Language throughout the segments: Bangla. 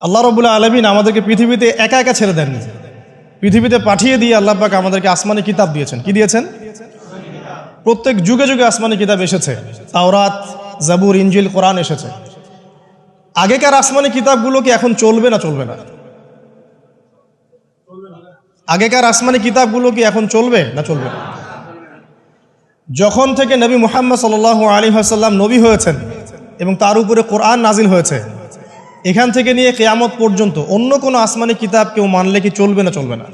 আল্লাহ রাব্বুল আলামিন আমাদেরকে পৃথিবীতে একা একা ছেড়ে দেননি। পৃথিবীতে পাঠিয়ে দিয়ে আল্লাহ পাক আমাদেরকে আসমানি কিতাব দিয়েছেন। কি দিয়েছেন? প্রত্যেক যুগে যুগে আসমানি কিতাব এসেছে। তাওরাত, জাবুর, ইনজিল, কোরআন এসেছে। আগেকার আসমানি কিতাবগুলো কি এখন চলবে না চলবে না? আগেকার আসমানি কিতাবগুলো কি এখন চলবে না চলবে না? যখন থেকে নবী মুহাম্মদ সাল্লাল্লাহু আলাইহি ওয়াসাল্লাম নবী হয়েছেন এবং তার উপরে কোরআন নাজিল হয়েছে, এখান থেকে নিয়ে কিয়ামত পর্যন্ত অন্য কোনো আসমানি কিতাব কেউ মানলে কি চলবে না চলবে না?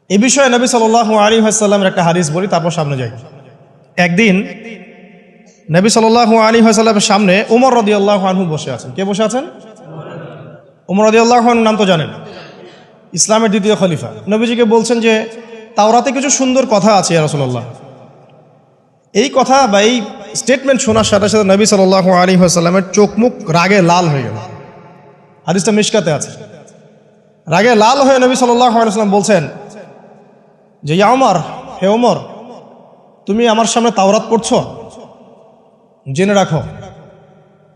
এই বিষয়ে নবী সাল্লাল্লাহু আলাইহি ওয়াসাল্লামের একটা হাদিস বলি, তারপর সামনে যাই। একদিন নবী সাল্লাল্লাহু আলাইহি ওয়াসাল্লামের সামনে ওমর রাদিয়াল্লাহু আনহু বসে আছেন। কে বসে আছেন? ওমর রাদিয়াল্লাহু আনহু নাম তো জানেন, ইসলামের দ্বিতীয় খলিফা। নবীজিকে বলছেন যে তাওরাতে কিছু সুন্দর কথা আছে ইয়া রাসূলুল্লাহ। এই কথা বা এই স্টেটমেন্ট শোনার সাথে সাথে নবী সাল্লাল্লাহু আলাইহি ওয়াসাল্লামের চোখ মুখ রাগে লাল হয়ে গেল। হাদিসটা মিশকাতে আছে। রাগে লাল হয়ে নবী সাল্লাল্লাহু আলাইহি ওয়াসাল্লাম বলছেন যে ইয়া ওমর, হে ওমর, তুমি আমার সামনে তাওরাত পড়ছো? জেনে রাখো,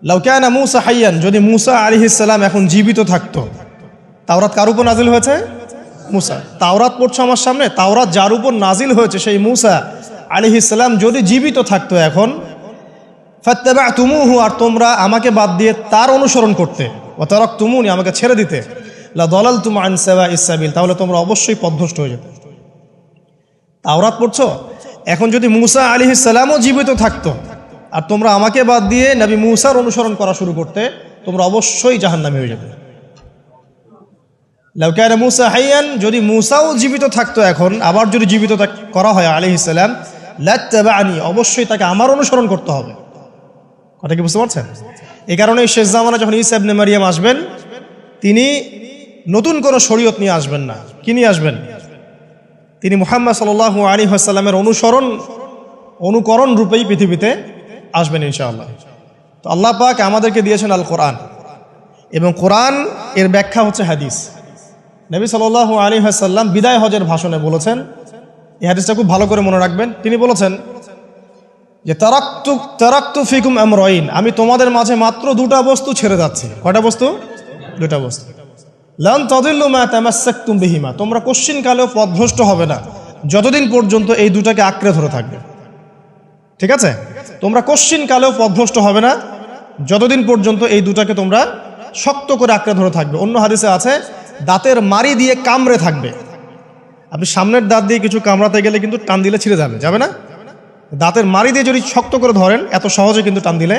লাউ কানা মূসা হাইয়ান, যদি মূসা আলাইহিস সালাম এখন জীবিত থাকতো। তাওরাত কার উপর নাজিল হয়েছে? মূসা। তাওরাত পড়ছো আমার সামনে? তাওরাত যার উপর নাজিল হয়েছে সেই মূসা আলাইহিস সালাম যদি জীবিত থাকতো এখন, ফাত্তাবা'তুমুহু, আর তোমরা আমাকে বাদ দিয়ে তার অনুসরণ করতে, ওয়া তারাকতুমুনি, আমাকে ছেড়ে দিতে, লা দালালতুম আন সাওয়াইস সাবিল, তাহলে তোমরা অবশ্যই পথভ্রষ্ট হয়ে যেতে। তাওরাত পড়ছো, এখন যদি মূসা আলাইহিস সালামও জীবিত থাকতো আর তোমরা আমাকে বাদ দিয়ে নবী মূসার অনুসরণ করা শুরু করতে, তোমরা অবশ্যই জাহান্নামী হয়ে যেতে। লাউ কানা মূসা হাইয়ান, যদি মূসাও জীবিত থাকতো এখন, আবার যদি জীবিত করা হয় আলাইহিস সালাম, লাত্তাবা'নি, অবশ্যই তাকে আমার অনুসরণ করতে হবে। কথা কি বুঝতে পারছেন? এই কারণে শেষ জামানা যখন ঈসা ইবনে মারইয়াম আসবেন, তিনি নতুন কোনো শরীয়ত নিয়ে আসবেন না। কি নিয়ে আসবেন? তিনি মুহাম্মদ সাল্লাল্লাহু আলাইহি ওয়াসাল্লামের অনুকরণ রূপেই পৃথিবীতে আসবেন ইনশাআল্লাহ। তো আল্লাহ পাক আমাদেরকে দিয়েছেন আল কোরআন, এবং কোরআন এর ব্যাখ্যা হচ্ছে হাদিস। নবী সাল্লাল্লাহু আলাইহি ওয়াসাল্লাম বিদায় হজের ভাষণে বলেছেন, এই হাদিসটা খুব ভালো করে মনে রাখবেন। তিনি বলেছেন যে তারাকতু ফিকুম আমরাইন, আমি তোমাদের মাঝে মাত্র দুটা বস্তু ছেড়ে যাচ্ছি। কয়টা বস্তু? দুটা বস্তু। লান তাদিল্লু মা তামাসসাকতুম বিহিমা, তোমরা কোশ্চিনকালেও পথভ্রষ্ট হবে না যতদিন পর্যন্ত এই দুটাকে আঁকড়ে ধরে থাকবে। ঠিক আছে? তোমরা কোশ্চিনকালেও পথভ্রষ্ট হবে না যতদিন পর্যন্ত এই দুটাকে তোমরা শক্ত করে আঁকড়ে ধরে থাকবে। অন্য হাদিসে আছে দাঁতের মাড়ি দিয়ে কামড়ে থাকবে। আপনি সামনের দাঁত দিয়ে কিছু কামড়াতে গেলে কিন্তু টান দিলে ছিঁড়ে যাবে না? দাঁতের মাড়ি দিয়ে যদি শক্ত করে ধরেন, এত সহজে কিন্তু টান দিলে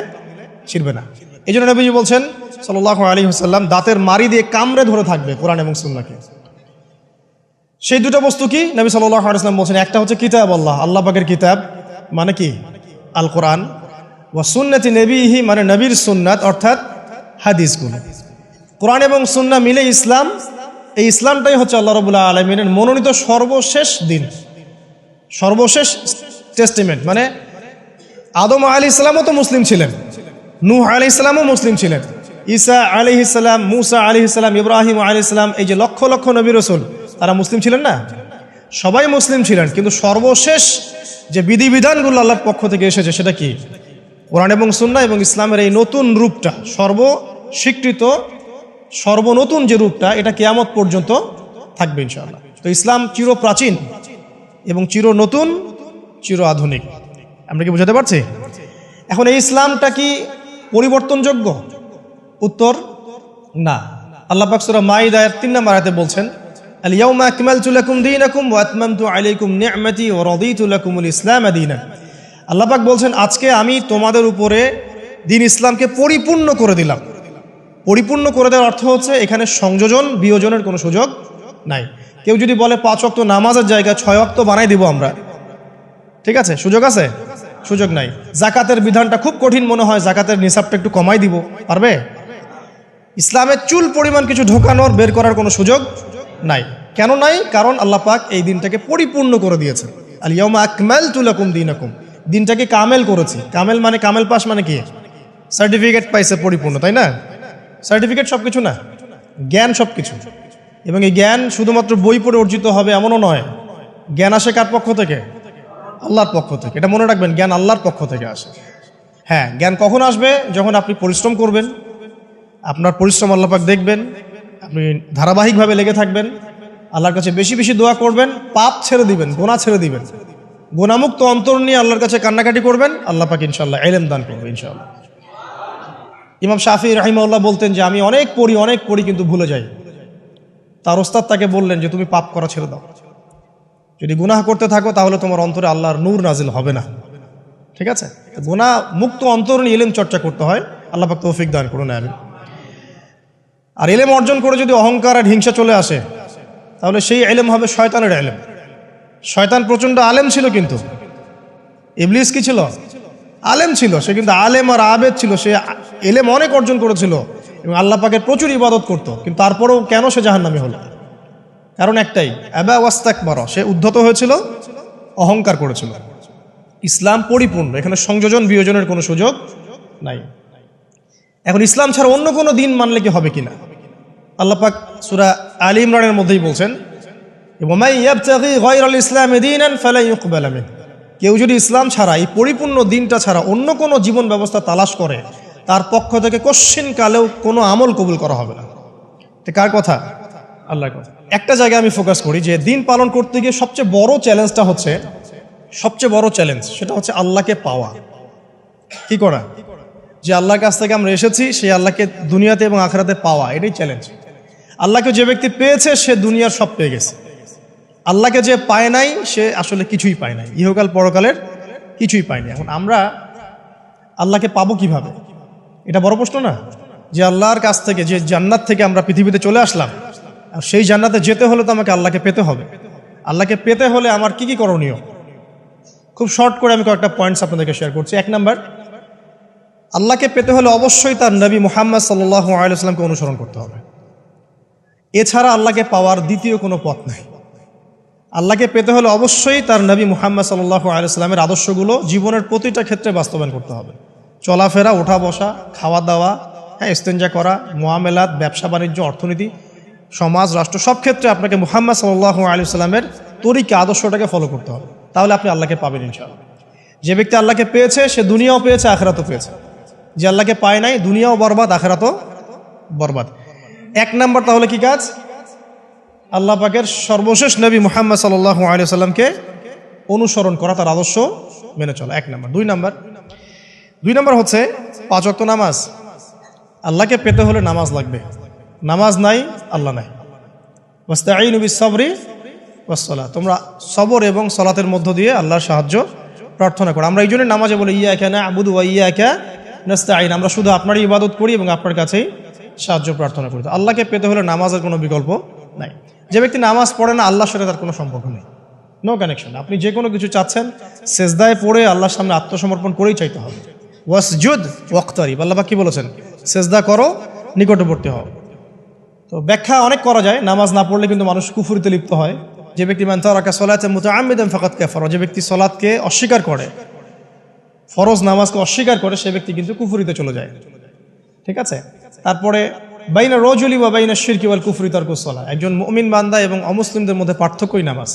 ছিঁড়বে না। এই জন্য নবীজি বলছেন সাল্লাল্লাহু আলাইহি ওয়াসাল্লাম, দাঁতের মাড়ি দিয়ে কামড়ে ধরে থাকবে কোরআন এবং সুন্নাহকে। সেই দুটো বস্তু কি? নবী সাল্লাল্লাহু আলাইহি ওয়াসাল্লাম বলছেন, একটা হচ্ছে কিতাব আল্লাহ, আল্লাহ পাকের কিতাব মানে কি? আল কোরআন। ওয়া সুন্নতি নবীহি, মানে নবীর সুন্নাত, অর্থাৎ হাদিসগুলো। কোরআন এবং সুন্নাহ মিলে ইসলাম। এই ইসলামটাই হচ্ছে আল্লাহ রাব্বুল আলামিনের মনোনীত সর্বশেষ দিন, সর্বশেষ টেস্টিমেন্ট। মানে আদম আলাইহিস সালামও তো মুসলিম ছিলেন, নূহ আলাইহিস সালামও মুসলিম ছিলেন, ঈসা আলাইহিস সালাম, মূসা আলাইহিস সালাম, ইব্রাহিম আলাইহিস সালাম, এই যে লক্ষ লক্ষ নবী রাসূল, তারা মুসলিম ছিলেন না? সবাই মুসলিম ছিলেন, কিন্তু সর্বশেষ যে বিধিবিধানগুলো আল্লাহর পক্ষ থেকে এসেছে সেটা কি? কোরআন এবং সুন্নাহ এবং ইসলামের এই নতুন রূপটা, সর্বস্বীকৃত সর্বনতুন যে রূপটা, এটা কিয়ামত পর্যন্ত থাকবে ইনশাআল্লাহ। তো ইসলাম চির প্রাচীন এবং চির নতুন, চির আধুনিক। আমরা কি বুঝাতে পারছি? এখন এই ইসলামটা কি পরিবর্তনযোগ্য? উত্তর না। আল্লাহ পাক সূরা মাইদার 3 নম্বর আয়াতে বলছেন, আল ইয়াউমা আকমালতু লাকুম দীনাকুম ওয়া আতমামতু আলাইকুম নি'মাতি ওয়া রাদিতু লাকুমুল ইসলাম দীনান। আল্লাহ পাক বলছেন, আজকে আমি তোমাদের উপরে দ্বীন ইসলামকে পরিপূর্ণ করে দিলাম। পরিপূর্ণ করে দেওয়ার অর্থ হচ্ছে এখানে সংযোজন বিয়োজনের কোনো সুযোগ নাই। কেউ যদি বলে 5 ওয়াক্ত নামাজের জায়গায় 6 ওয়াক্ত বানাই দিব আমরা, ঠিক আছে? সুযোগ আছে? সুযোগ নাই। যাকাতের বিধানটা খুব কঠিন মনে হয়, যাকাতের নিসাবটা একটু কমাই দিব, পারবে? ইসলামের চুল পরিমাণ কিছু ঢোকানোর, বের করার কোনো সুযোগ নাই। কেন নাই? কারণ আল্লাহ পাক এই দিনটাকে পরিপূর্ণ করে দিয়েছেন। আল ইয়াউমা আকমালতু লাকুম দীনাকুম, দিনটাকে কামেল করেছি। কামেল মানে, কামেল পাস মানে কি? সার্টিফিকেট পাইছে পরিপূর্ণ, তাই না? সার্টিফিকেট সব কিছু না, জ্ঞান সব কিছু। এবং এই জ্ঞান শুধুমাত্র বই পড়ে অর্জিত হবে এমনও নয়। জ্ঞান আসে কার পক্ষ থেকে? আল্লাহর পক্ষ থেকে। এটা মনে রাখবেন, জ্ঞান আল্লাহর পক্ষ থেকে আসে। হ্যাঁ, জ্ঞান কখন আসবে? যখন আপনি পরিশ্রম করবেন, আপনার পরিশ্রম আল্লাহ পাক দেখবেন, আপনি ধারাবাহিকভাবে লেগে থাকবেন, আল্লাহর কাছে বেশি বেশি দোয়া করবেন, পাপ ছেড়ে দিবেন, গুনাহ ছেড়ে দিবেন, গুনাহমুক্ত অন্তর নিয়ে আল্লাহর কাছে কান্নাকাটি করবেন, আল্লাহ পাক ইনশাআল্লাহ ইলম দান করবে ইনশাআল্লাহ। ইমাম শাফি রাহিমাহুল্লাহ বলতেন যে আমি অনেক পড়ি কিন্তু ভুলে যাই। তার ওস্তাদ তাকে বললেন যে তুমি পাপ করা ছেড়ে দাও, যদি গুনাহ করতে থাকো তাহলে তোমার অন্তরে আল্লাহর নূর নাজিল হবে না। ঠিক আছে, গুনাহ মুক্ত অন্তর নিয়ে ইলম চর্চা করতে হয়। আল্লাহ পাক তৌফিক দান করুন, আমিন। আর ইলম অর্জন করে যদি অহংকার আর হিংসা চলে আসে তাহলে সেই ইলম হবে শয়তানের ইলম। শয়তান প্রচণ্ড আলেম ছিল, কিন্তু ইবলিস কি ছিল? আলেম ছিল। সে কিন্তু আলেম আর আবেদ ছিল, সে ইলম অনেক অর্জন করেছিল এবং আল্লাহ পাকের প্রচুর ইবাদত করত, কিন্তু তারপরেও কেন সে জাহান্নামী হলো? কারণ একটাই, আবা ওয়াস্তাকবারা, সে উদ্ধত হয়েছিল, অহংকার করেছিল। ইসলাম পরিপূর্ণ, এখানে সংযোজন বিয়োজনের কোনো সুযোগ নাই। এখন ইসলাম ছাড়া অন্য কোনো দিন মানলে কি হবে কিনা? আল্লাহ পাক সূরা আলী ইমরানের মধ্যেই বলছেন, ওয়ামাই ইয়াবতাগি গায়রাল ইসলামি দীনান ফালা ইউকবালা মিনহু, কেউ যদি ইসলাম ছাড়া, এই পরিপূর্ণ দিনটা ছাড়া অন্য কোনো জীবন ব্যবস্থা তালাশ করে, তার পক্ষ থেকে কশ্চিন কালেও কোনো আমল কবুল করা হবে না। এটা কার কথা? আল্লাহর কথা। একটা জায়গায় আমি ফোকাস করি যে দিন পালন করতে গিয়ে সবচেয়ে বড় চ্যালেঞ্জটা হচ্ছে, সেটা হচ্ছে আল্লাহকে পাওয়া। কি করা? যে আল্লাহর কাছ থেকে আমরা এসেছি, সেই আল্লাহকে দুনিয়াতে এবং আখিরাতে পাওয়া, এটাই চ্যালেঞ্জ। আল্লাহকে যে ব্যক্তি পেয়েছে সে দুনিয়ার সব পেয়ে গেছে। আল্লাহকে যে পায় নাই সে আসলে কিছুই পায় নাই, ইহকাল পরকালের কিছুই পায়নি। এখন আমরা আল্লাহকে পাবো কিভাবে? এটা বড় প্রশ্ন না? যে আল্লাহর কাছ থেকে, যে জান্নাত থেকে আমরা পৃথিবীতে চলে আসলাম, আর সেই জান্নাতে যেতে হলে তো আমাকে আল্লাহকে পেতে হবে। আল্লাহকে পেতে হলে আমার কি কি করণীয়? খুব শর্ট করে আমি কয়েকটা পয়েন্টস আপনাদেরকে শেয়ার করছি। 1 নাম্বার, আল্লাহকে পেতে হলে অবশ্যই তার নবী মুহাম্মদ সাল্লাল্লাহু আলাইহি ওয়াসাল্লামকে অনুসরণ করতে হবে। এছাড়া আল্লাহকে পাওয়ার দ্বিতীয় কোনো পথ নাই। আল্লাহকে পেতে হলে অবশ্যই তার নবী মুহাম্মদ সাল্লাল্লাহু আলাইহি ওয়াসাল্লামের আদর্শগুলো জীবনের প্রতিটা ক্ষেত্রে বাস্তবায়ন করতে হবে। চলাফেরা, ওঠা বসা, খাওয়া দাওয়া, ইস্তেঞ্জা করা, মুআমালাত, ব্যবসা বাণিজ্য, অর্থনীতি, সমাজ, রাষ্ট্র, সব ক্ষেত্রে আপনাকে মুহাম্মদ সাল্লাল্লাহু আলাইহি ওয়াসাল্লামের তরিকা, আদর্শটাকে ফলো করতে হবে। তাহলে আপনি আল্লাহকে পাবেন ইনশাআল্লাহ। যে ব্যক্তি আল্লাহকে পেয়েছে সে দুনিয়াও পেয়েছে, আখিরাতও পেয়েছে। যে আল্লাহকে পায় নাই, দুনিয়াও বরবাদ, আখিরাতও বরবাদ। 1 নাম্বার তাহলে কি কাজ? আল্লাহ পাকের সর্বশেষ নবী মুহাম্মদ সাল্লাল্লাহু আলাইহি ওয়াসাল্লামকে অনুসরণ করা, তার আদর্শ মেনে চলা, 1 নাম্বার। 2 নাম্বার হচ্ছে 5 ওয়াক্ত নামাজ। আল্লাহকে পেতে হলে নামাজ লাগবে। নামাজ নাই, আল্লাহ নাই। ওয়াস্তাঈনু বিস-সাবরি ওয়াস-সালাহ, তোমরা সবর এবং সালাতের মধ্য দিয়ে আল্লাহর সাহায্য প্রার্থনা করো। আমরা এই জন্য নামাজে বলি ইয়াকা না'বুদু ওয়া ইয়াকা নাস্তাঈন, আমরা শুধু আপনারই ইবাদত করি এবং আপনার কাছেই সাহায্য প্রার্থনা করি। আল্লাহকে পেতে হলে নামাজের কোনো বিকল্প নাই। যে ব্যক্তি নামাজ পড়ে না, আল্লাহর সাথে তার কোনো সম্পর্ক নেই, নো কানেকশন। আপনি যে কোনো কিছু চাচ্ছেন, সেজদায় পড়ে আল্লাহর সামনে আত্মসমর্পণ করেই চাইতে হবে। ওয়াসজুদ ওয়াক্তারিব, আল্লাহ পাক কি বলেছেন? সেজদা করো, নিকটবর্তী হও। তো ব্যাখ্যা অনেক করা যায়। নামাজ না পড়লে কিন্তু মানুষ কুফরিতে লিপ্ত হয়। যে ব্যক্তি মান তারাকা সালাতান মুতাআম্মিদান ফাকাদ কাফারা, যে ব্যক্তি সালাতকে অস্বীকার করে, ফরজ নামাজকে অস্বীকার করে, সে ব্যক্তি কিন্তু কুফরিতে চলে যায়। ঠিক আছে। তারপরে বাইনা রাজুলি ওয়া বাইনা শিরকি ওয়াল কুফরি তারকুস সালাহ, একজন মুমিন বান্দা এবং অমুসলিমদের মধ্যে পার্থক্যই নামাজ।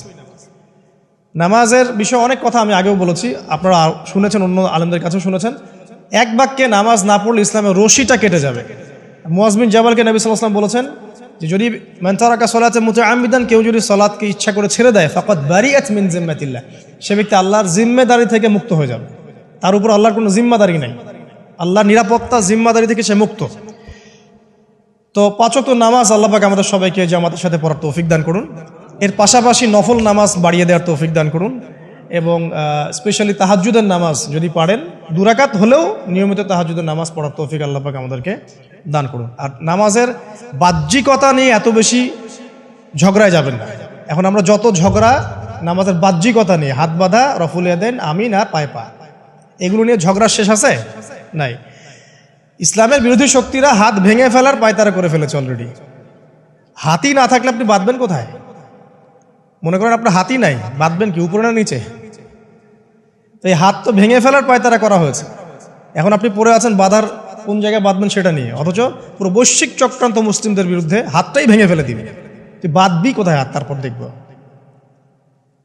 নামাজের বিষয়ে অনেক কথা আমি আগেও বলেছি, আপনারা শুনেছেন, অন্য আলেমদের কাছেও শুনেছেন। এক বাক্যে নামাজ না পড়লে ইসলামের রশিটা কেটে যাবে। মুআয বিন জাবালকে নবী সাল্লাল্লাহু আলাইহি ওয়াসাল্লাম বলেছেন যে যদি মান তারাকা সালাতান মুতাআম্মিদান, কেউ যদি সালাতকে ইচ্ছা করে ছেড়ে দেয়, ফাকাদ বারিআত মিন জিম্মাতিল্লাহ, সে ব্যক্তি আল্লাহর জিম্মেদারি থেকে মুক্ত হয়ে যাবে। তার উপর আল্লাহর কোনো জিম্মাদারি নাই, আল্লাহর নিরাপত্তা, জিম্মাদারি থেকে সে মুক্ত। তো 5 ওয়াক্ত নামাজ আল্লাহ পাক আমাদের সবাইকে জামাতের সাথে পড়ার তৌফিক দান করুন। এর পাশাপাশি নফল নামাজ বাড়িয়ে দেওয়ার তৌফিক দান করুন, এবং স্পেশালি তাহাজ্জুদের নামাজ যদি পারেন 2 রাকাত হলেও নিয়মিত তাহাজ্জুদের নামাজ পড়ার তৌফিক আল্লাহ পাক আমাদেরকে দান করুন। আর নামাজের বাহ্যিকতা নিয়ে এত বেশি ঝগড়ায় যাবেন না। এখন আমরা যত ঝগড়া নামাজের বাহ্যিকতা নিয়ে, হাত বাঁধা, রফুল ইয়াদাইন, আমিন আর পায়ে পা, এগুলো নিয়ে ঝগড়া শেষ আছে? নাই। ইসলামের বিরোধী শক্তিরা হাত ভেঙে ফেলার পায়তারা করে ফেলেছে অলরেডি। হাতই না থাকলে আপনি বাঁধবেন কোথায়? মনে করেন আপনার হাতই নাই, বাঁধবেন কি উপরে না নিচে? তো এই হাত তো ভেঙে ফেলার পায়তারা করা হয়েছে। এখন আপনি পড়ে আছেন বাঁধার কোন জায়গায় বাঁধবেন সেটা নিয়ে, অথচ পুরো বৈশ্বিক চক্রান্ত মুসলিমদের বিরুদ্ধে হাতটাই ভেঙে ফেলে দিবে। তুই বাঁধবি কোথায় হাত? তারপর দেখব।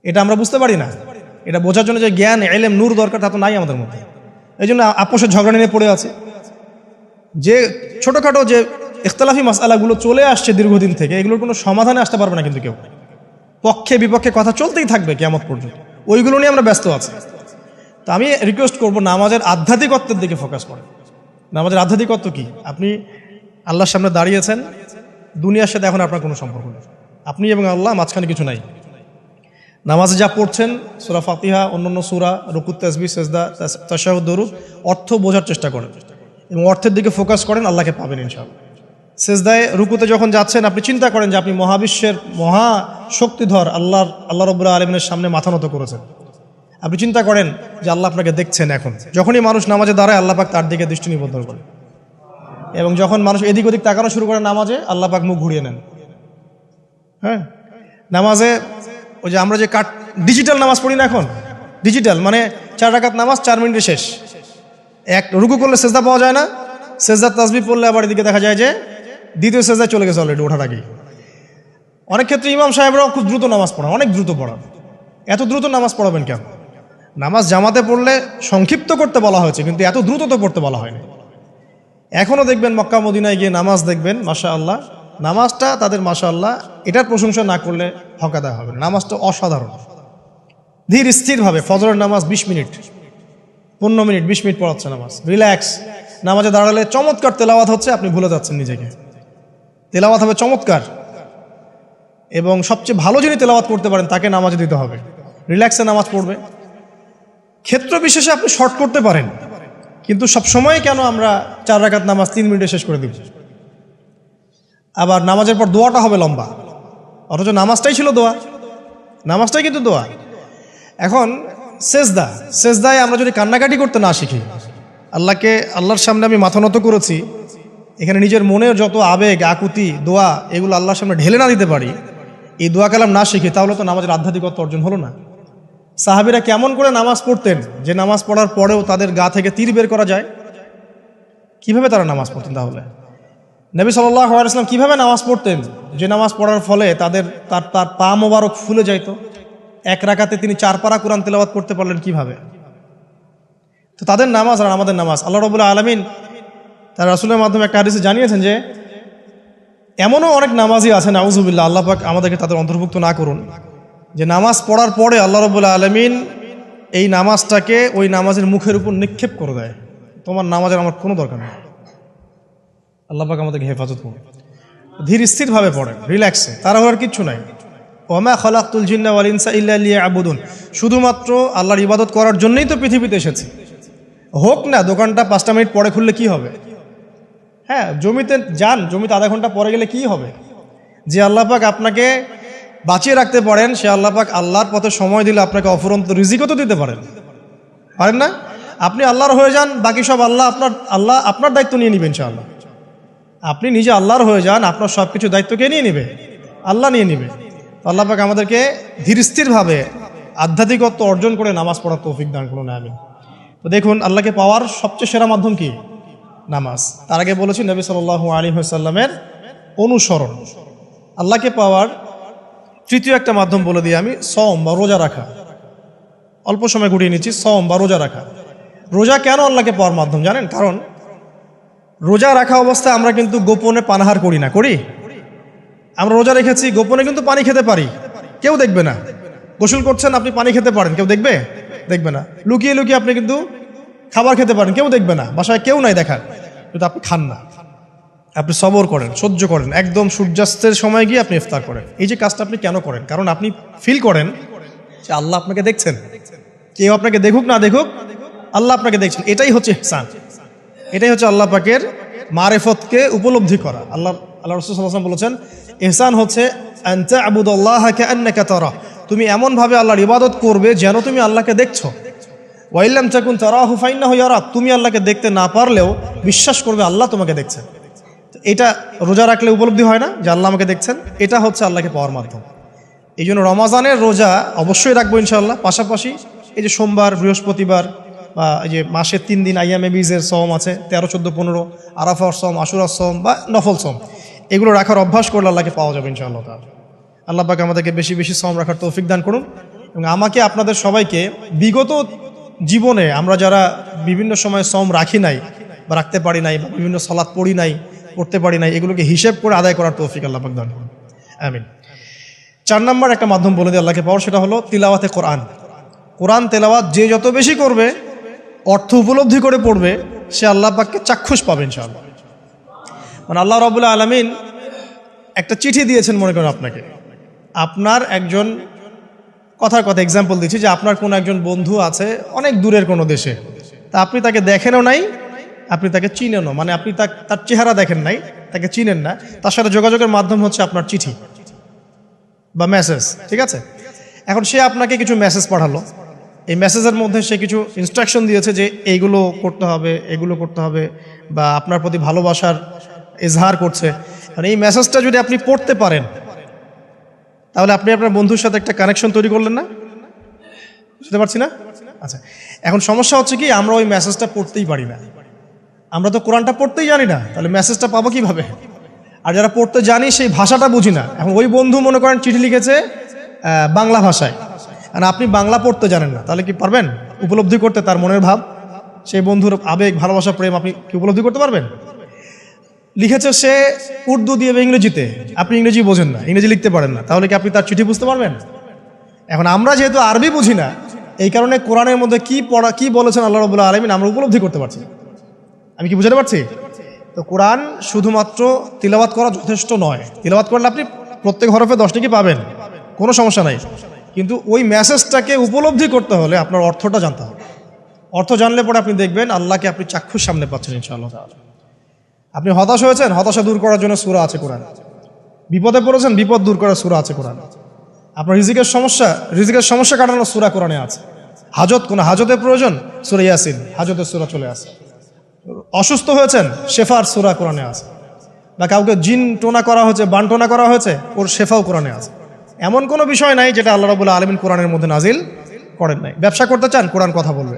এটা আমরা বুঝতে পারি না। এটা বোঝার জন্য যে জ্ঞান, ইলম, নূর দরকার তা তো নাই আমাদের মধ্যে। এই জন্য আপোষের ঝগড়া নিয়ে পড়ে আছে। যে ছোটোখাটো যে ইখতিলাফি মাসআলাগুলো চলে আসছে দীর্ঘদিন থেকে, এগুলোর কোনো সমাধানে আসতে পারবে না কিন্তু কেউ। পক্ষে বিপক্ষে কথা চলতেই থাকবে কিয়ামত পর্যন্ত, ওইগুলো নিয়ে আমরা ব্যস্ত আছি। তো আমি রিকোয়েস্ট করব নামাজের আধ্যাত্মিকত্বের দিকে ফোকাস করেন। নামাজের আধ্যাত্মিকত্ব কি? আপনি আল্লাহর সামনে দাঁড়িয়েছেন, দুনিয়ার সাথে এখন আপনার কোনো সম্পর্ক নেই, আপনি এবং আল্লাহ, মাঝখানে কিছু নাই। নামাজে যা পড়ছেন সূরা ফাতিহা, অন্যান্য সূরা, রুকু, তাসবিহ, সিজদা, তাশাহুদ, দরুদ, অর্থ বোঝার চেষ্টা করেন এবং অর্থের দিকে ফোকাস করেন, আল্লাহকে পাবেন ইনশাআল্লাহ। সিজদায় রুকুতে যখন যাচ্ছেন আপনি চিন্তা করেন যে আপনি মহাবিশ্বের মহা শক্তিধর আল্লাহ রাব্বুল আলামিনের সামনে মাথা নত করেছেন। আপনি চিন্তা করেন যে আল্লাহ আপনাকে দেখছেন। এখন যখনই মানুষ নামাজে দাঁড়ায় আল্লাহ পাক তার দিকে দৃষ্টি নিবদ্ধ করে, এবং যখন মানুষ এদিক ওদিক তাকানো শুরু করে নামাজে, আল্লাহ পাক মুখ ঘুরিয়ে নেন। হ্যাঁ, নামাজে ওই যে আমরা যে ডিজিটাল নামাজ পড়ি না, এখন ডিজিটাল মানে 4 রাকাত নামাজ 4 মিনিটে শেষ। এক রুকু করলে সেজদা পাওয়া যায় না, সেজদার তাসবিহ পড়লে আবার এদিকে দেখা যায় যে দ্বিতীয় সেজদায় চলে গেছে অলরেডি ওঠার আগেই। অনেক ক্ষেত্রে ইমাম সাহেবরাও খুব দ্রুত নামাজ পড়ান, অনেক দ্রুত পড়ান। এত দ্রুত নামাজ পড়াবেন কেন? নামাজ জামাতে পড়লে সংক্ষিপ্ত করতে বলা হয়েছে, কিন্তু এত দ্রুত তো পড়তে বলা হয়নি। এখনও দেখবেন মক্কা মদিনায় গিয়ে নামাজ দেখবেন, মাশাআল্লাহ, নামাজটা তাদের মাশাআল্লাহ এটার প্রশংসা না করলে হকাদা হবে। নামাজটা অসাধারণ, ধীর স্থিরভাবে ফজরের নামাজ 20 মিনিট, 15 মিনিট, 20 মিনিট পড়াচ্ছে নামাজ, রিল্যাক্স। নামাজে দাঁড়ালে চমৎকার তেলাওয়াত হচ্ছে, আপনি ভুলে যাচ্ছেন নিজেকে। তেলাওয়াত হবে চমৎকার, এবং সবচেয়ে ভালো যিনি তেলাওয়াত করতে পারেন তাকে নামাজে দিতে হবে। রিল্যাক্সে নামাজ পড়বে। ক্ষেত্র বিশেষে আপনি শর্ট করতে পারেন, কিন্তু সবসময় কেন আমরা 4 রাকাত নামাজ 3 মিনিটে শেষ করে দিব? আবার নামাজের পর দোয়াটা হবে লম্বা, অথচ নামাজটাই ছিল দোয়া, নামাজটাই কিন্তু দোয়া। এখন সেজদায় আমরা যদি কান্নাকাটি করতে না শিখি, আল্লাহর সামনে আমি মাথা নত করেছি, এখানে নিজের মনের যত আবেগ, আকুতি, দোয়া, এগুলো আল্লাহর সামনে ঢেলে না দিতে পারি, এই দোয়া কালাম না শিখি, তাহলে তো নামাজের আধ্যাত্মিকত্ব অর্জন হলো না। সাহাবীরা কেমন করে নামাজ পড়তেন যে নামাজ পড়ার পরেও তাদের গা থেকে তীর বের করা যায়? কিভাবে তারা নামাজ পড়তেন? তাহলে নবী সাল্লাল্লাহু আলাইহি ওয়াসাল্লাম কিভাবে নামাজ পড়তেন যে নামাজ পড়ার ফলে তার পা মোবারক ফুলে যাইত? 1 রাকাতে তিনি 4 পারা কোরআন তেলাওয়াত করতে পারলেন কিভাবে? তো তাদের নামাজ আর আমাদের নামাজ, আল্লাহ রাব্বুল আলামিন তার রাসূলের মাধ্যমে একটা হাদিসে জানিয়েছেন যে এমনও অনেক নামাজি আছে, নাউযুবিল্লাহ, আল্লাহ পাক আমাদেরকে তাদের অন্তর্ভুক্ত না করুন, যে নামাজ পড়ার পরে আল্লাহ রাব্বুল আলামিন এই নামাজটাকে ওই নামাজের মুখের উপর নিক্ষেপ করে দেয়, তোমার নামাজের আমার কোনো দরকার নেই। আল্লাহ পাক আমাদেরকে হেফাজত করুন। ধীর স্থিরভাবে পড়েন, রিল্যাক্সে, তাড়াহুড়ার কিচ্ছু নাই। ওয়ামা খালাকতুল জিন্না ওয়াল ইনসা ইল্লা লিয়াবুদুন, শুধুমাত্র আল্লাহর ইবাদত করার জন্যই তো পৃথিবীতে এসেছি। হোক না দোকানটা 5টা মিনিট পরে খুললে কি হবে? হ্যাঁ, জমিতে যান, জমিতে আধা ঘন্টা পরে গেলে কি হবে? যে আল্লাহ পাক আপনাকে বাঁচিয়ে রাখতে পারেন, সে আল্লাহ পাক আল্লাহর পথে সময় দিলে আপনাকে অফুরন্ত রিজিকও তো দিতে পারেন না? আপনি আল্লাহর হয়ে যান, বাকি সব আল্লাহ আপনার দায়িত্ব নিয়ে নেবেন ইনশাআল্লাহ। আপনি নিজে আল্লাহর হয়ে যান, আপনার সব কিছু দায়িত্ব কে নিয়ে নেবে? আল্লাহ নিয়ে নেবে। আল্লাহ পাক আমাদেরকে ধীর স্থিরভাবে আধ্যাত্মিকত্ব অর্জন করে নামাজ পড়ার তৌফিক দান করুন, আমিন। তো দেখুন, আল্লাহকে পাওয়ার সবচেয়ে সেরা মাধ্যম কি? নামাজ। তার আগে বলেছি নবী সাল্লাল্লাহু আলাইহি ওয়াসাল্লামের অনুসরণ। আল্লাহকে পাওয়ার তৃতীয় একটা মাধ্যম বলে দিই আমি, সওম বা রোজা রাখা। অল্প সময় গুটিয়ে নিচ্ছি, সওম বা রোজা রাখা। রোজা কেন আল্লাহকে পাওয়ার মাধ্যম জানেন? কারণ রোজা রাখা অবস্থায় আমরা কিন্তু গোপনে পানাহার করি না, করি? আমরা রোজা রেখেছি, গোপনে কিন্তু পানি খেতে পারি, কেউ দেখবে না। গোসল করছেন, আপনি পানি খেতে পারেন, কেউ দেখবে না। লুকিয়ে লুকিয়ে আপনি কিন্তু খাবার খেতে পারেন, কেউ দেখবে না, বাসায় কেউ নাই দেখার, কিন্তু আপনি খান না। আপনি সবর করেন, সহ্য করেন, একদম সূর্যাস্তের সময় গিয়ে আপনি ইফতার করেন। এই যে কাজটা আপনি কেন করেন? কারণ আপনি ফিল করেন যে আল্লাহ আপনাকে দেখছেন। কেউ আপনাকে দেখুক না দেখুক, আল্লাহ আপনাকে দেখছেন। এটাই হচ্ছে ইহসান, এটাই হচ্ছে আল্লাহ পাকের মারিফতকে উপলব্ধি করা। আল্লাহ রাসূল সাল্লাল্লাহু আলাইহি ওয়াসাল্লাম বলেছেন, ইহসান হচ্ছে আন তা'বুদাল্লাহা কাআন্নাকা তারা, তুমি এমনভাবে আল্লাহর ইবাদত করবে যেন তুমি আল্লাহকে দেখছো। ওয়া ইল্লাম তাকুন তারাহু ফাইন্নাহু ইয়ারাক, তুমি আল্লাহকে দেখতে না পারলেও বিশ্বাস করবে আল্লাহ তোমাকে দেখছেন। এটা রোজা রাখলে উপলব্ধি হয় না যে আল্লাহ আমাকে দেখছেন? এটা হচ্ছে আল্লাহকে পাওয়ার মাধ্যম। এই জন্য রমাজানের রোজা অবশ্যই রাখবো ইনশাআল্লাহ। পাশাপাশি এই যে সোমবার, বৃহস্পতিবার, বা এই যে মাসের 3 দিন আইয়ামে বীজের সওম আছে, 13, 14, 15, আরাফার সওম, আশুরার সওম বা নফল সওম, এগুলো রাখার অভ্যাস করলে আল্লাহকে পাওয়া যাবে ইনশাআল্লাহ তাআলা। আল্লাহ পাক আমাদেরকে বেশি বেশি সওম রাখার তৌফিক দান করুন, এবং আমাকে আপনাদের সবাইকে বিগত জীবনে আমরা যারা বিভিন্ন সময় সওম রাখি নাই, বা রাখতে পারি নাই, বা বিভিন্ন সালাত পড়ি নাই, পড়তে পারি নাই, এগুলোকে হিসেব করে আদায় করার তৌফিক আল্লাহ পাক দান করুন, আমিন। 4 নম্বর একটা মাধ্যম বলে দিই আল্লাহকে পাওয়ার, সেটা হলো তিলাওয়াতে কোরআন। কোরআন তেলাওয়াত যে যত বেশি করবে, অর্থ উপলব্ধি করে পড়বে, সে আল্লাহ পাককে চাক্ষুষ পাবে ইনশাআল্লাহ। মানে আল্লাহ রাব্বুল আলামিন একটা চিঠি দিয়েছেন, মনে করেন আপনাকে, আপনার একজন কথার কথা এক্সাম্পল দিচ্ছি, যে আপনার কোনো একজন বন্ধু আছে অনেক দূরের কোনো দেশে, তা আপনি তাকে দেখেনও নাই, আপনি তাকে চিনেনও, মানে আপনি তার চেহারা দেখেন নাই, তাকে চিনেন না, তার সাথে যোগাযোগের মাধ্যম হচ্ছে আপনার চিঠি বা মেসেজ, ঠিক আছে? এখন সে আপনাকে কিছু মেসেজ পাঠালো, এই মেসেজের মধ্যে সে কিছু ইনস্ট্রাকশন দিয়েছে যে এইগুলো করতে হবে, এগুলো করতে হবে, বা আপনার প্রতি ভালোবাসার ইজহার করছে। মানে এই মেসেজটা যদি আপনি পড়তে পারেন, তাহলে আপনি আপনার বন্ধুর সাথে একটা কানেকশন তৈরি করলেন না? বুঝতে পারছি না? আচ্ছা, এখন সমস্যা হচ্ছে কি, আমরা ওই মেসেজটা পড়তেই পারি না, আমরা তো কোরআনটা পড়তেই জানি না, তাহলে মেসেজটা পাবো কিভাবে? আর যারা পড়তে জানি সেই ভাষাটা বুঝি না। এখন ওই বন্ধু মনে করেন চিঠি লিখেছে বাংলা ভাষায়, আর আপনি বাংলা পড়তে জানেন না, তাহলে কি পারবেন উপলব্ধি করতে তার মনের ভাব, সেই বন্ধুর আবেগ, ভালোবাসা, প্রেম আপনি কি উপলব্ধি করতে পারবেন? লিখেছে সে উর্দু দিয়ে বা ইংরেজিতে, আপনি ইংরেজি বোঝেন না, ইংরেজি লিখতে পারেন না, তাহলে কি আপনি তার চিঠি বুঝতে পারবেন? এখন আমরা যেহেতু আরবি বুঝি না, এই কারণে কোরআনের মধ্যে কি বলেছেন আল্লাহ রাব্বুল আলামিন আমরা উপলব্ধি করতে পারছি। আমি কি বুঝাতে পারছি? তো কোরআন শুধুমাত্র তিলাওয়াত করা যথেষ্ট নয়। তিলাওয়াত করলে আপনি প্রত্যেক হরফে 10 টাকা পাবেন, কোনো সমস্যা নাই, কিন্তু ওই মেসেজটাকে উপলব্ধি করতে হলে আপনার অর্থটা জানতে হবে। অর্থ জানলে পরে আপনি দেখবেন আল্লাহকে আপনি চাক্ষুষ সামনে পাচ্ছেন ইনশাআল্লাহ। আপনি হতাশ হয়েছেন, হতাশা দূর করার জন্য সূরা আছে কোরআন। বিপদে পড়েছেন, বিপদ দূর করার সূরা আছে কোরআন। আপনার রিজিকের সমস্যা কাটানোর সূরা কোরআনে আছে। কোনো হাজতের প্রয়োজন, সূরা ইয়াসিন, হাজতের সূরা চলে আসে। অসুস্থ হয়েছেন, শেফার সূরা কোরআনে আছে। বা কাউকে জিন টোনা করা হয়েছে, বান টোনা করা হয়েছে, ওর শেফাও কোরআনে আছে। এমন কোনো বিষয় নাই যেটা আল্লাহ রাব্বুল আলামিন কোরআনের মধ্যে নাজিল করেন নাই। ব্যবসা করতে চান, কোরআন কথা বলবে,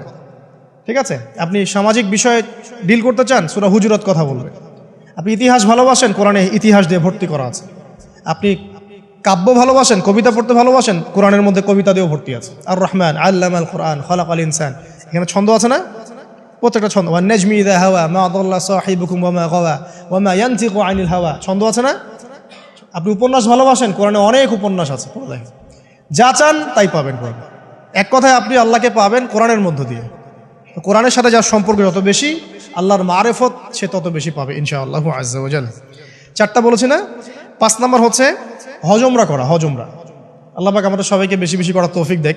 ঠিক আছে? আপনি সামাজিক বিষয়ে ডিল করতে চান, সূরা হুজুরাত কথা বলবে। আপনি ইতিহাস ভালোবাসেন, কোরআনে ইতিহাস দিয়ে ভর্তি করা আছে। আপনি কাব্য ভালোবাসেন, কবিতা পড়তে ভালোবাসেন, কোরআনের মধ্যে কবিতা দিয়েও ভর্তি আছে। আর রহমান আল্লামাল কোরআন খালাকাল ইনসান, এখানে ছন্দ আছে না? প্রত্যেকটা ছন্দ, ওয়ান নাজমি ইযা হাওয়া মা দাল্লা সাহিবুকুম ওয়া মা গাওয়া ওয়া মা ইয়ানতিকু আনিল হাওয়া, ছন্দ আছে না? আপনি উপন্যাস ভালোবাসেন, কোরআনে অনেক উপন্যাস আছে, যা চান তাই পাবেন কোরআনে। এক কথায় আপনি আল্লাহকে পাবেন কোরআনের মধ্য দিয়ে। কোরআনের সাথে যার সম্পর্ক যত বেশি, আল্লাহর মারেফত সে তত বেশি পাবে ইনশাআল্লাহু আজ্জা ওয়া জাল। 4টা বলেছি না? 5 নম্বর হচ্ছে হজ উমরা করা। হজ উমরা আল্লাহ পাক আমাদের সবাইকে বেশি বেশি করার তৌফিক দেখ।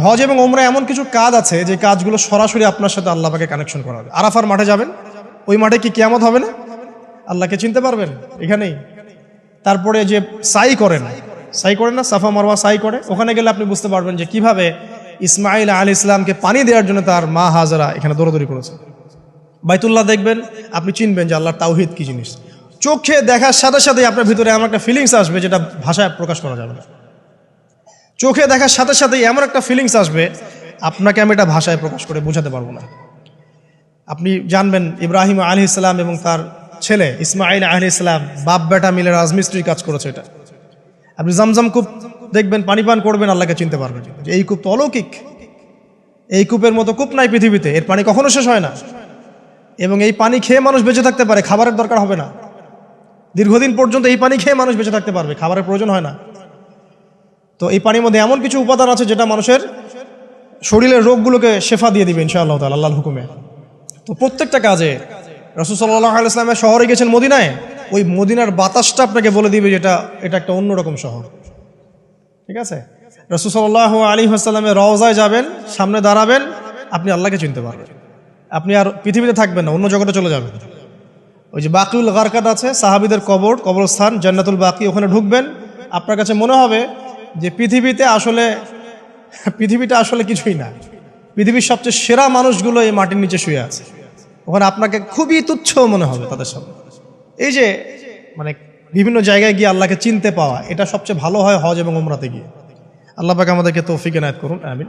হজ এবং উমরা এমন কিছু কাজ আছে যে কাজগুলো সরাসরি আপনার সাথে আল্লাহ পাকে কানেকশন করা হবে। আরাফার মাঠে যাবেন, ওই মাঠে কি কিয়ামত হবে না? আল্লাহকে চিনতে পারবেন এখানেই। তারপরে যে সাই করেন না, সাফা মারওয়া সাই করে, ওখানে গেলে আপনি বুঝতে পারবেন যে কিভাবে ইসমাইল আলাইহিস সালামকে পানি দেওয়ার জন্য তার মা হাজরা এখানে দৌড়াদৌড়ি করেছে। বাইতুল্লাহ দেখবেন, আপনি চিনবেন যে আল্লাহর তাওহীদ কি জিনিস। চোখে দেখার সাথে সাথে আপনার ভিতরে এমন একটা ফিলিংস আসবে যেটা ভাষায় প্রকাশ করা যাবে না। চোখে দেখার সাথে সাথে এমন একটা ফিলিংস আসবে, আপনাকে আমি এটা ভাষায় প্রকাশ করে বোঝাতে পারবো না। আপনি জানবেন ইব্রাহিম আলাইহিস সালাম এবং তার ছেলে ইসমাইল আলাইহিস সালাম বাপ বেটা মিলে রাজমিস্ত্রির কাজ করেছে। এটা আপনি জামজাম কূপ দেখবেন, পানি পান করবেন, আল্লাহকে চিনতে পারবেন যে এই কূপ তো অলৌকিক, এই কূপের মতো কূপ নাই পৃথিবীতে, এর পানি কখনো শেষ হয় না, এবং এই পানি খেয়ে মানুষ বেঁচে থাকতে পারে, খাবারের দরকার হবে না। দীর্ঘদিন পর্যন্ত এই পানি খেয়ে মানুষ বেঁচে থাকতে পারবে, খাবারের প্রয়োজন হয় না। তো এই পানির মধ্যে এমন কিছু উপাদান আছে যেটা মানুষের শরীরের রোগগুলোকে শেফা দিয়ে দিবে ইনশাআল্লাহ তাআলা আল্লাহর হুকুমে। তো প্রত্যেকটা কাজে রাসূল সাল্লাল্লাহু আলাইহি ওয়াসাল্লাম শহরে গেছেন মদিনায়, ওই মদিনার বাতাসটা আপনাকে বলে দিবে যেটা এটা একটা অন্যরকম শহর, ঠিক আছে? রাসূল সাল্লাল্লাহু আলাইহি ওয়াসাল্লামের রওজায় যাবেন, সামনে দাঁড়াবেন, আপনি আল্লাহকে চিনতে পারবেন। আপনি আর পৃথিবীতে থাকবেন না, অন্য জগতে চলে যাবেন। ওই যে বাকিউল গারকাত আছে, সাহাবীদের কবরস্থান জান্নাতুল বাকি, ওখানে ঢুকবেন, আপনার কাছে মনে হবে যে পৃথিবীটা আসলে কিছুই না। পৃথিবীর সবচেয়ে সেরা মানুষগুলো এই মাটির নিচে শুয়ে আছে, ওখানে আপনাকে খুবই তুচ্ছ মনে হবে তাদের সামনে। এই যে মানে বিভিন্ন জায়গায় গিয়ে আল্লাহকে চিনতে পাওয়া, এটা সবচেয়ে ভালো হয় হজ এবং উমরাতে গিয়ে। আল্লাহ পাক আমাদেরকে তৌফিক এনায়েত করুন, আমিন।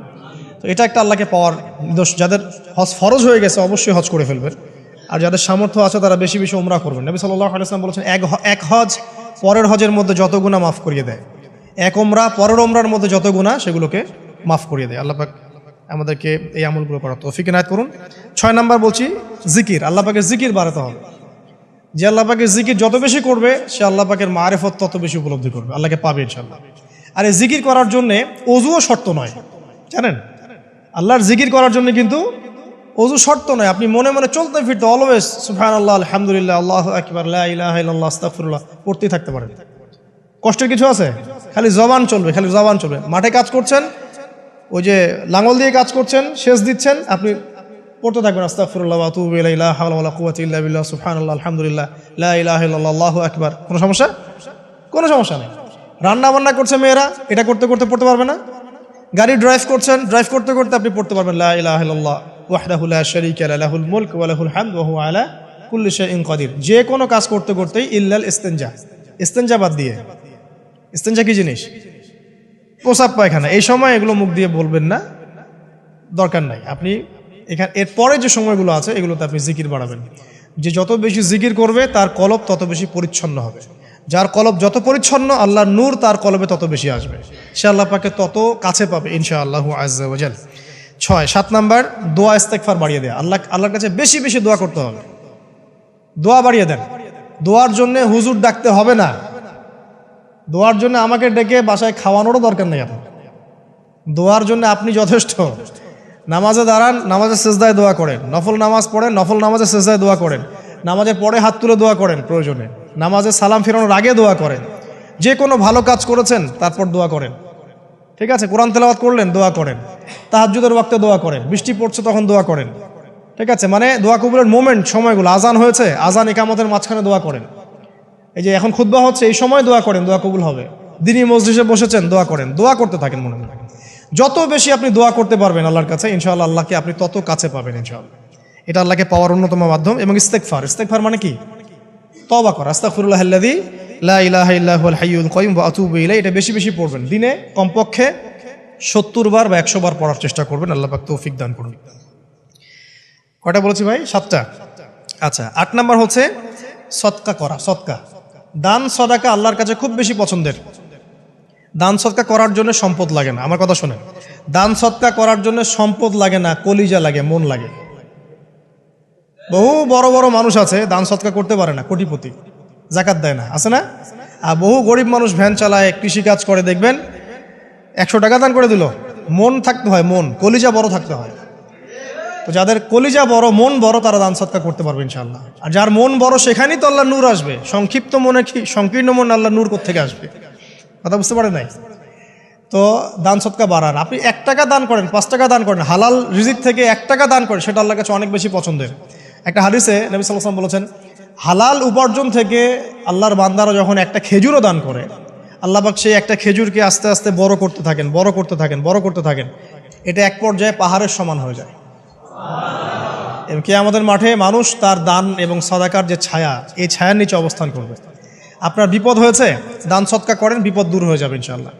তো এটা একটা আল্লাহকে পাওয়ার নিদর্শ। যাদের হজ ফরজ হয়ে গেছে অবশ্যই হজ করে ফেলবেন, আর যাদের সামর্থ্য আছে তারা বেশি বেশি উমরা করবেন। নবী সাল্লাল্লাহু আলাইহি ওয়াসাল্লাম বলেছেন, এক হজ পরের হজের মধ্যে যত গুনাহ মাফ করিয়ে দেয়, এক উমরা পরের উমরার মধ্যে যত গুনাহ সেগুলোকে মাফ করিয়ে দেয়। আল্লাহ পাক আমাদেরকে এই আমলগুলো করার তৌফিক ইনায়াত করুন। 6 নাম্বার বলছি জিকির, আল্লাহ পাকের জিকির বাড়াতে হবে। যে আল্লাহ পাকের জিকির যত বেশি করবে সে আল্লাহ পাকের মারিফত তত বেশি উপলব্ধি করবে, আল্লাহকে পাবে ইনশাআল্লাহ। আর এই জিকির করার জন্যে অজুও শর্ত নয়, জানেন? আল্লাহর জিকির করার জন্য কিন্তু অজু শর্ত নয়। আপনি মনে মনে চলতে ফিরতে অলওয়েজ সুবহানাল্লাহ, আলহামদুলিল্লাহ, আল্লাহু আকবার, লা ইলাহা ইল্লাল্লাহ, আস্তাগফিরুল্লাহ পড়তেই থাকতে পারেন। কষ্টের কিছু আছে? খালি জবান চলবে, খালি জবান চলবে। মাঠে কাজ করছেন, ওই যে লাঙল দিয়ে কাজ করছেন, সেচ দিচ্ছেন, আপনি পড়তে থাকবেন আস্তাগফিরুল্লাহ ওয়া আতুবু ইলাইহি, লা হাওলা ওয়ালা কুওয়াতা ইল্লা বিল্লাহ, সুবহানাল্লাহ, আলহামদুলিল্লাহ, লা ইলাহা ইল্লাল্লাহ, আল্লাহু আকবার। কোনো সমস্যা? কোনো সমস্যা নেই। রান্না বান্না করছে মেয়েরা, এটা করতে করতে পড়তে পারবে না? গাড়ি ড্রাইভ করছেন, ড্রাইভ করতে করতে আপনি পড়তে পারবেন লা ইলাহা ইল্লাল্লাহ ওয়াহদাহু লা শারীকা লাহু, লাহুল মুলক ওয়া লাহুল হামদু ওয়া হুয়া আলা কুল্লি শাইইন কাদির। যে কোনো কাজ করতে করতেই ইল্লাল ইস্তিনজা, ইস্তিনজা বাদ দিয়ে। ইস্তিনজা কি জিনিস? প্রসাব পায়খানা। এই সময় এগুলো মুখ দিয়ে বলবেন না, দরকার নাই। আপনি এখানে এরপরে যে সময়গুলো আছে এগুলোতে আপনি জিকির বাড়াবেন। যে যত বেশি জিকির করবে তার কলব তত বেশি পরিচ্ছন্ন হবে। যার কলব যত পরিচ্ছন্ন আল্লাহর নূর তার কলবে তত বেশি আসবে, সে আল্লাহ পাকে তত কাছে পাবে ইনশাআল্লাহু আযজা ওয়া জাল। 7 নাম্বার দোয়া ইস্তেগফার বাড়িয়ে দেয়া। আল্লাহর কাছে বেশি বেশি দোয়া করতে হবে। দোয়া বাড়িয়ে দেন। দোয়ার জন্য হুজুর ডাকতে হবে না, দোয়ার জন্য আমাকে ডেকে বাসায় খাওয়ানোরও দরকার নেই। আপনার দোয়ার জন্য আপনি যথেষ্ট। নামাজে দাঁড়ান, নামাজে সেজদায় দোয়া করেন। নফল নামাজ পড়েন, নফল নামাজে সেজদায় দোয়া করেন। নামাজের পরে হাত তুলে দোয়া করেন প্রয়োজনে। নামাজে সালাম ফেরানোর আগে দোয়া করেন। যে কোনো ভালো কাজ করেছেন তারপর দোয়া করেন, ঠিক আছে? কোরআন তেলাওয়াত করলেন, দোয়া করেন। তাহাজ্জুদের ওয়াক্তে দোয়া করেন। বৃষ্টি পড়ছে তখন দোয়া করেন, ঠিক আছে? মানে দোয়া কবুলের মোমেন্ট, সময়গুলো, আজান হয়েছে, আজান ইকামতের মাঝখানে দোয়া করেন। এই যে এখন খুতবা হচ্ছে, এই সময় দোয়া করেন, দোয়া কবুল হবে। দিনই মসজিদে বসেছেন, দোয়া করেন, দোয়া করতে থাকেন মনে মনে। যত বেশি আপনি দোয়া করতে পারবেন আল্লাহর কাছে ইনশাআল্লাহ আল্লাহকে আপনি তত কাছে পাবেন ইনশাআল্লাহ। এটা আল্লাহকে পাওয়ার অন্যতম মাধ্যম। এবং ইস্তেগফার, ইস্তেগফার মানে কি? তওবা করা। আস্তাগফিরুল্লাহাল্লাযী লা ইলাহা ইল্লা হুয়াল হাইয়ুল কাইয়ুম ওয়া আতুবু ইলাইহি। এটা বেশি বেশি পড়বেন। দিনে কমপক্ষে 70 বার বা 100 বার পড়ার চেষ্টা করবেন। আল্লাহ পাক তৌফিক দান করুন। কয়টা বলেছি ভাই? 7টা। আচ্ছা, 8 নাম্বার হচ্ছে সদকা করা। সদকা, দান সদাকা আল্লাহর কাছে খুব বেশি পছন্দের। দান সদকা করার জন্য সম্পদ লাগে না, আমার কথা শোনেন। দান সদকা করার জন্য সম্পদ লাগে না, কলিজা লাগে, মন লাগে। বহু বড় বড় মানুষ আছে দান সদকা করতে পারে না, কোটিপতি, জাকাত দেয় না, আছে না? আর বহু গরিব মানুষ ভ্যান চালায়, কৃষিকাজ করে, দেখবেন 100 টাকা দান করে দিল। মন থাকতে হয়, মন, কলিজা বড় থাকতে হয়। তো যাদের কলিজা বড়, মন বড়, তারা দান সদকা করতে পারবে ইনশাআল্লাহ। আর যার মন বড় সেখানেই তো আল্লাহ নূর আসবে। সংক্ষিপ্ত মনে কি, সংকীর্ণ মন আল্লাহ নূর কোত্থেকে আসবে? কথা বুঝতে পারে নাই? তো দান সদকা বাড়ান। আপনি 1 টাকা দান করেন, 5 টাকা দান করেন, হালাল রিজিক থেকে 1 টাকা দান করেন, সেটা আল্লাহর কাছে অনেক বেশি পছন্দের। একটা হাদিসে নবী সাল্লাল্লাহু আলাইহি ওয়াসাল্লাম বলেছেন, হালাল উপার্জন থেকে আল্লাহর বান্দারা যখন একটা খেজুরও দান করে, আল্লাহ পাক সেই একটা খেজুরকে আস্তে আস্তে বড় করতে থাকেন, বড় করতে থাকেন, বড় করতে থাকেন। এটা এক পর্যায়ে পাহাড়ের সমান হয়ে যায়। এবং কিয়ামতের মাঠে মানুষ তার দান এবং সাদাকার যে ছায়া, এই ছায়ার নিচে অবস্থান করবে। আপনার বিপদ হয়েছে, দান সদকা করেন, বিপদ দূর হয়ে যাবে ইনশাআল্লাহ।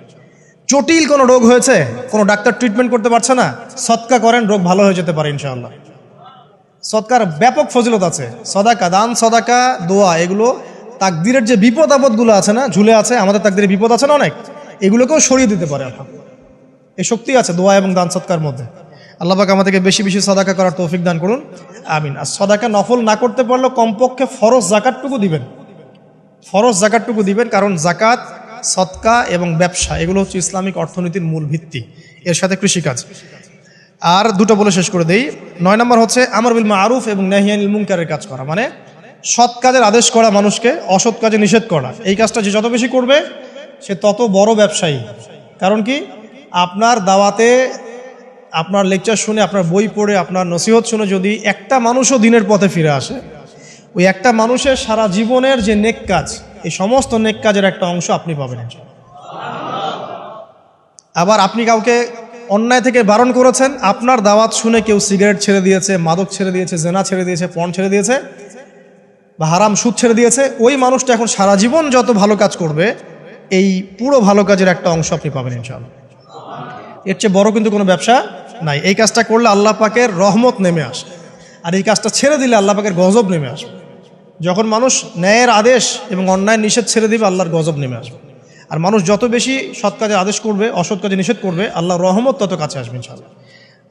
জটিল কোনো রোগ হয়েছে, কোনো ডাক্তার ট্রিটমেন্ট করতে পারছে না, সদকা করেন, রোগ ভালো হয়ে যেতে পারে ইনশাআল্লাহ। সদকার ব্যাপক ফজিলত আছে। সদাকা, দান সদাকা, দোয়া, এগুলো তাকদিরের যে বিপদ আপদগুলো আছে না, ঝুলে আছে, আমাদের তাকদিরে বিপদ আছে না অনেক, এগুলোকেও সরিয়ে দিতে পারে আলহামদুলিল্লাহ। এই শক্তি আছে দোয়া এবং দান সদকার মধ্যে। আল্লাহ পাক আমাদেরকে বেশি বেশি সদাকা করার তৌফিক দান করুন, আমিন। আর সদাকা নফল না করতে পারলেও কমপক্ষে ফরজ জাকাতটুকু দিবেন, ফরজ জাকাতটুকু দিবেন। কারণ জাকাত, সদকা এবং ব্যবসা এগুলো হচ্ছে ইসলামিক অর্থনীতির মূল ভিত্তি, এর সাথে কৃষিকাজ। আর দুটো বলে শেষ করে দেই। 9 নম্বর হচ্ছে আমর বিল মারুফ এবং নাহি আনিল মুনকারের কাজ করা, মানে সৎ কাজের আদেশ করা, মানুষকে অসৎ কাজে নিষেধ করা। এই কাজটা যে যত বেশি করবে সে তত বড় ব্যবসায়ী। কারণ কি, আপনার দাওয়াতে, আপনার লেকচার শুনে, আপনার বই পড়ে, আপনার নসিহত শুনে যদি একটা মানুষও দিনের পথে ফিরে আসে, ওই একটা মানুষের সারা জীবনের যে নেক কাজ, এই সমস্ত নেক কাজের একটা অংশ আপনি পাবেন। আবার আপনি কাউকে অন্যায় থেকে বারণ করেছেন, আপনার দাওয়াত শুনে কেউ সিগারেট ছেড়ে দিয়েছে, মাদক ছেড়ে দিয়েছে, জেনা ছেড়ে দিয়েছে, পণ ছেড়ে দিয়েছে, বা হারাম সুদ ছেড়ে দিয়েছে, ওই মানুষটা এখন সারা জীবন যত ভালো কাজ করবে, এই পুরো ভালো কাজের একটা অংশ আপনি পাবেন ইনশাআল্লাহ। এর চেয়ে বড় কিন্তু কোনো ব্যবসা নাই। এই কাজটা করলে আল্লাহ পাকের রহমত নেমে আসে, আর এই কাজটা ছেড়ে দিলে আল্লাহ পাকের গজব নেমে আসবে। যখন মানুষ ন্যায়ের আদেশ এবং অন্যায় নিষেধ ছেড়ে দিবে, আল্লাহর গজব নেমে আসবে। আর মানুষ যত বেশি সৎ কাজে আদেশ করবে, অসৎ কাজে নিষেধ করবে, আল্লাহর রহমত তত কাছে আসবে ইনশাআল্লাহ।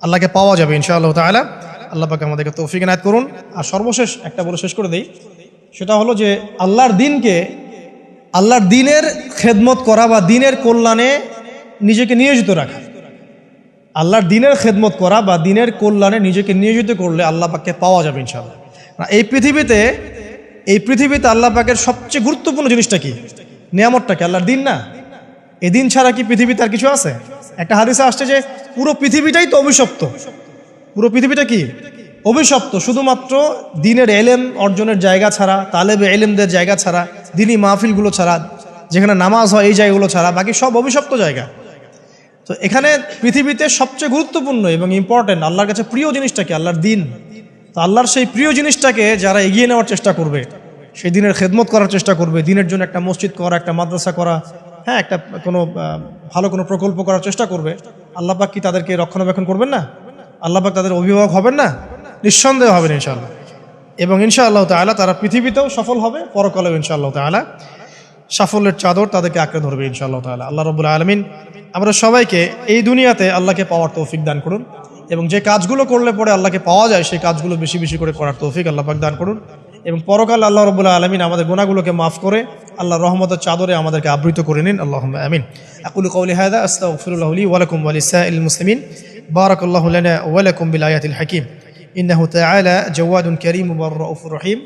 আল্লাহকে পাওয়া যাবে ইনশাআল্লাহ তাআলা। আল্লাহ পাক আমাদেরকে তৌফিক এনায়েত করুন। আর সর্বশেষ একটা বলে শেষ করে দেই, সেটা হলো যে আল্লাহর দিনের খেদমত করা বা দিনের কল্যাণে নিজেকে নিয়োজিত রাখা। আল্লাহর দিনের খেদমত করা বা দিনের কল্যাণে নিজেকে নিয়োজিত করলে আল্লাহ পাককে পাওয়া যাবে ইনশাআল্লাহ। এই পৃথিবীতে আল্লাহ পাকের সবচেয়ে গুরুত্বপূর্ণ জিনিসটা কি? নিয়ামতটা কি? আল্লাহর দিন না? এই দিন ছাড়া কি পৃথিবীতে আর কিছু আছে? একটা হাদিসে আসছে যে পুরো পৃথিবীটাই তো অভিশপ্ত। পুরো পৃথিবীটা কি? অভিশপ্ত। শুধুমাত্র দিনের এলেম অর্জনের জায়গা ছাড়া, তালেবে এলেমদের জায়গা ছাড়া, দিনী মাহফিলগুলো ছাড়া, যেখানে নামাজ হয় এই জায়গাগুলো ছাড়া বাকি সব অভিশপ্ত জায়গা। তো এখানে পৃথিবীতে সবচেয়ে গুরুত্বপূর্ণ এবং ইম্পর্টেন্ট আল্লাহর কাছে প্রিয় জিনিসটা কি? আল্লাহর দিন। তো আল্লাহর সেই প্রিয় জিনিসটাকে যারা এগিয়ে নেওয়ার চেষ্টা করবে, সেই দিনের খেদমত করার চেষ্টা করবে, দিনের জন্য একটা মসজিদ করা, একটা মাদ্রাসা করা, হ্যাঁ, একটা ভালো কোনো প্রকল্প করার চেষ্টা করবে, আল্লাহ পাক কি তাদেরকে রক্ষণাবেক্ষণ করবেন না? আল্লাহ পাক তাদের অভিভাবক হবেন না? নিঃসন্দেহ হবেন ইনশাআল্লাহ। এবং ইনশাআল্লাহ তাআলা তারা পৃথিবীতেও সফল হবে, পরকালেও ইনশাআল্লাহ তাআলা সাফল্যের চাদর তাদেরকে আঁকড়ে ধরবে ইনশাআল্লাহ তাআলা। আল্লাহ রাব্বুল আলামিন আমরা সবাইকে এই দুনিয়াতে আল্লাহকে পাওয়ার তৌফিক দান করুন, এবং যে কাজগুলো করলে পরে আল্লাহকে পাওয়া যায় সেই কাজগুলো বেশি বেশি করে করার তৌফিক আল্লাহ পাক দান করুন। এবং পরকাল আল্লাহ রাব্বুল আলামিন আমাদের গুনাহগুলোকে মাফ করে আল্লাহর রহমতের চাদরে আমাদেরকে আবৃত করে নিন। আল্লাহুম্মা আমিন। আকুলু কওলি হাযা আস্তাগফিরুল্লাহ লি ওয়া লাকুম ওয়া লিসাইরিল মুসলিমিন। বারাকাল্লাহু লানা ওয়া লাকুম বিল আয়াতিল হাকীম। ইন্নাহু তাআলা জাওয়াদুন কারীম ওয়া রাউফুর রহিম।